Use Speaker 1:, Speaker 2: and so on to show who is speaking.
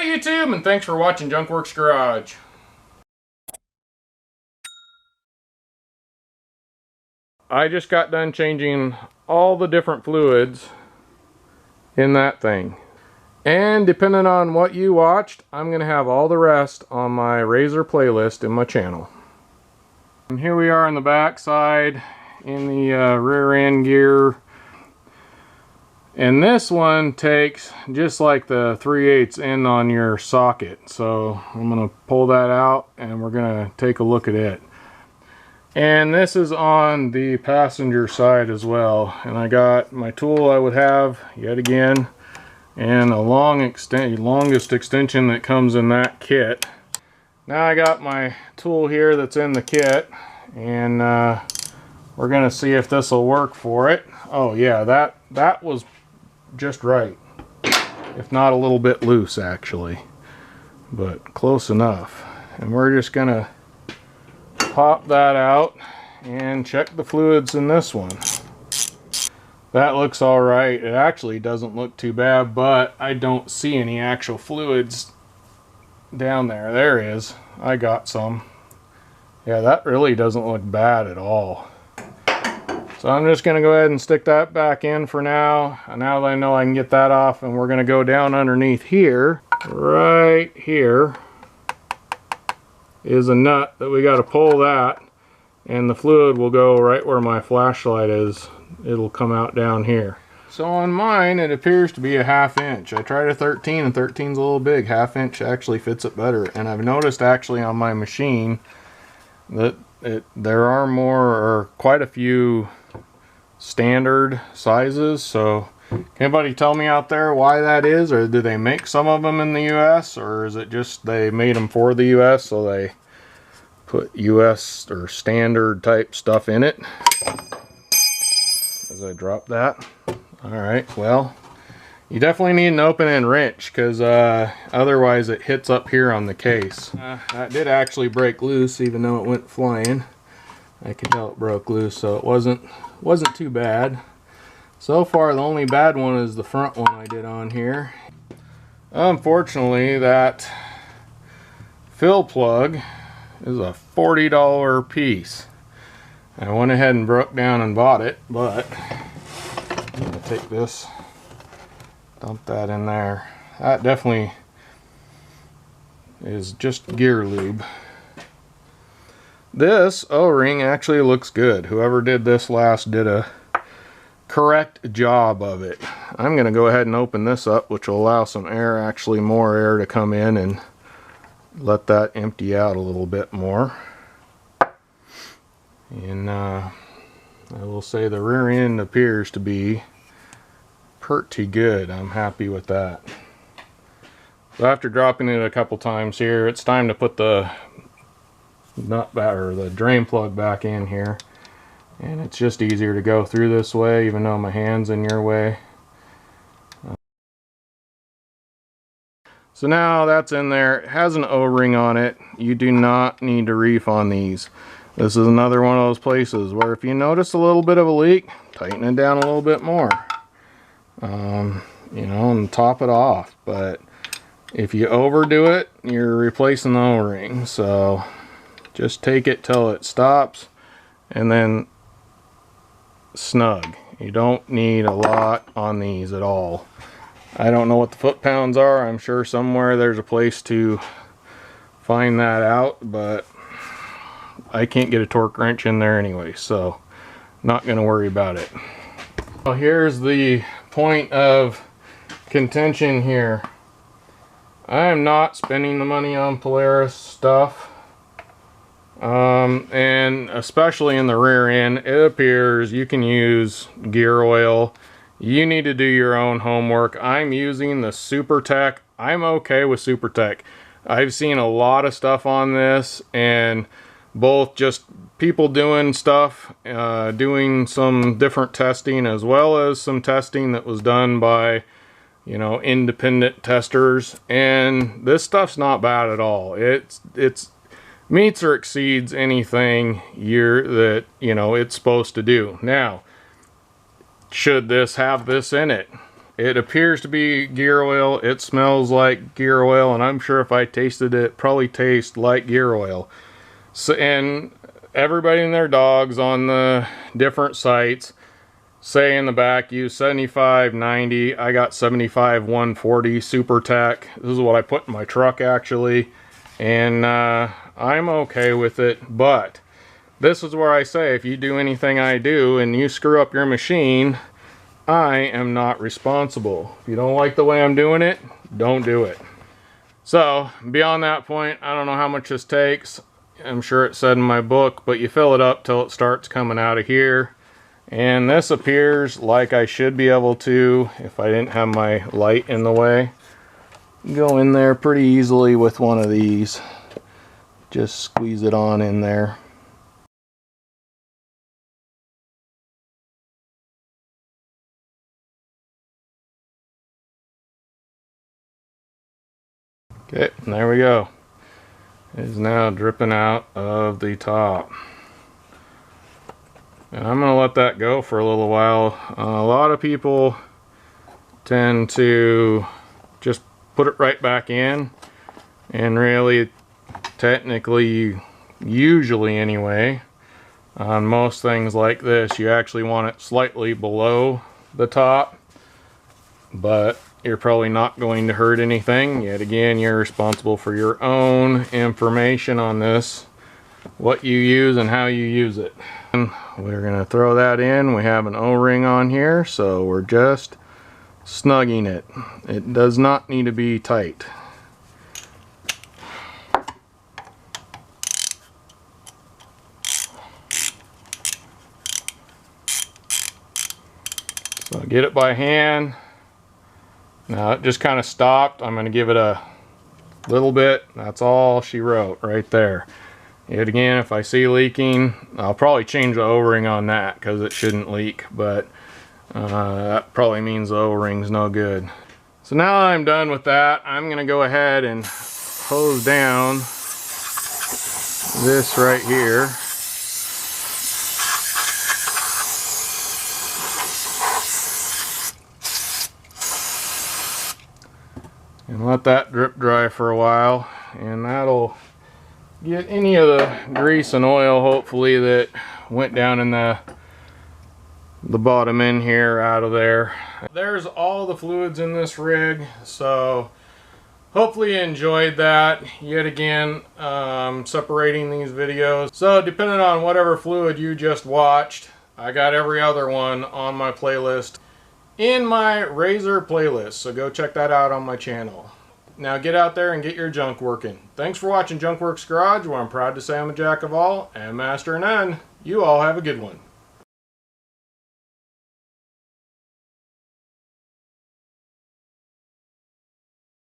Speaker 1: Hi YouTube, and thanks for watching Junkworks Garage. I just got done changing all the different fluids in that thing. And depending on what you watched, I'm going to have all the rest on my Razor playlist in my channel. And here we are on the back side in the rear end gear. And this one takes just like the 3/8 end on your socket. So I'm going to pull that out and we're going to take a look at it. And this is on the passenger side as well. And I got my tool I would have yet again, and a longest extension that comes in that kit. Now I got my tool here that's in the kit, and we're going to see if this will work for it. Oh yeah, that was just right, if not a little bit loose actually, but close enough. And we're just going to pop that out and check the fluids in this one. That looks alright. It actually doesn't look too bad, but I don't see any actual fluids down there. There is. I got some. Yeah, that really doesn't look bad at all. So I'm just going to go ahead and stick that back in for now. And now that I know I can get that off, and we're going to go down underneath here. Right here is a nut that we got to pull that, and the fluid will go right where my flashlight is. It'll come out down here. So on mine it appears to be a 1/2 inch. I tried a 13 and 13's a little big. 1/2 inch actually fits it better, and I've noticed actually on my machine that there are quite a few standard sizes. So can anybody tell me out there why that is, or do they make some of them in the US, or is it just they made them for the US so they put US or standard type stuff in it? As I drop that. Alright, well, you definitely need an open end wrench, because otherwise it hits up here on the case. That did actually break loose, even though it went flying. I could tell it broke loose, so it wasn't too bad. So far the only bad one is the front one I did on here. Unfortunately, that fill plug is a $40 piece. I went ahead and broke down and bought it, but I'm going to take this, dump that in there. That definitely is just gear lube. This O-ring actually looks good. Whoever did this last did a correct job of it. I'm going to go ahead and open this up, which will allow some air, actually more air, to come in and let that empty out a little bit more. And I will say the rear end appears to be pretty good. I'm happy with that. So after dropping it a couple times here, it's time to put the nut back, or the drain plug, back in here. And it's just easier to go through this way, even though my hand's in your way. So now that's in there. It has an O-ring on it. You do not need to reef on these. This is another one of those places where if you notice a little bit of a leak, tighten it down a little bit more. You know, and top it off. But if you overdo it, you're replacing the O-ring. So just take it till it stops, and then snug. You don't need a lot on these at all. I don't know what the foot-pounds are. I'm sure somewhere there's a place to find that out, but I can't get a torque wrench in there anyway, so not going to worry about it. Well, here's the point of contention here. I am not spending the money on Polaris stuff, and especially in the rear end, it appears you can use gear oil. You need to do your own homework. I'm using the SuperTech. I'm okay with SuperTech. I've seen a lot of stuff on this, and both just people doing stuff, doing some different testing, as well as some testing that was done by, you know, independent testers, and this stuff's not bad at all. It's meets or exceeds anything that you know it's supposed to do. Now, should this have this in it? It appears to be gear oil. It smells like gear oil, and I'm sure if I tasted it, probably tastes like gear oil. So, and everybody and their dogs on the different sites say in the back use 75/90. I got 75/140 Super Tech. This is what I put in my truck actually, and I'm okay with it. But this is where I say, if you do anything I do and you screw up your machine, I am not responsible. If you don't like the way I'm doing it, don't do it. So beyond that point, I don't know how much this takes. I'm sure it said in my book, but you fill it up till it starts coming out of here. And this appears like I should be able to, if I didn't have my light in the way, go in there pretty easily with one of these. Just squeeze it on in there. Okay, and there we go. It is now dripping out of the top. And I'm going to let that go for a little while. A lot of people tend to just put it right back in, and really, technically, usually anyway, on most things like this, you actually want it slightly below the top, but you're probably not going to hurt anything. Yet again, you're responsible for your own information on this, what you use and how you use it. And we're going to throw that in. We have an O-ring on here, so we're just snugging it. It does not need to be tight. So get it by hand. Now it just kind of stopped. I'm going to give it a little bit. That's all she wrote right there. Yet again, if I see leaking, I'll probably change the O-ring on that because it shouldn't leak, but that probably means the O-ring's no good. So now I'm done with that, I'm going to go ahead and hose down this right here. And let that drip dry for a while, and that'll get any of the grease and oil, hopefully, that went down in the bottom end here out of there. There's all the fluids in this rig, so hopefully you enjoyed that. Yet again, separating these videos. So depending on whatever fluid you just watched, I got every other one on my playlist in my Razor playlist, so go check that out on my channel. Now get out there and get your junk working. Thanks for watching Junkworks Garage, where I'm proud to say I'm a jack of all and master of none. You all have a good one.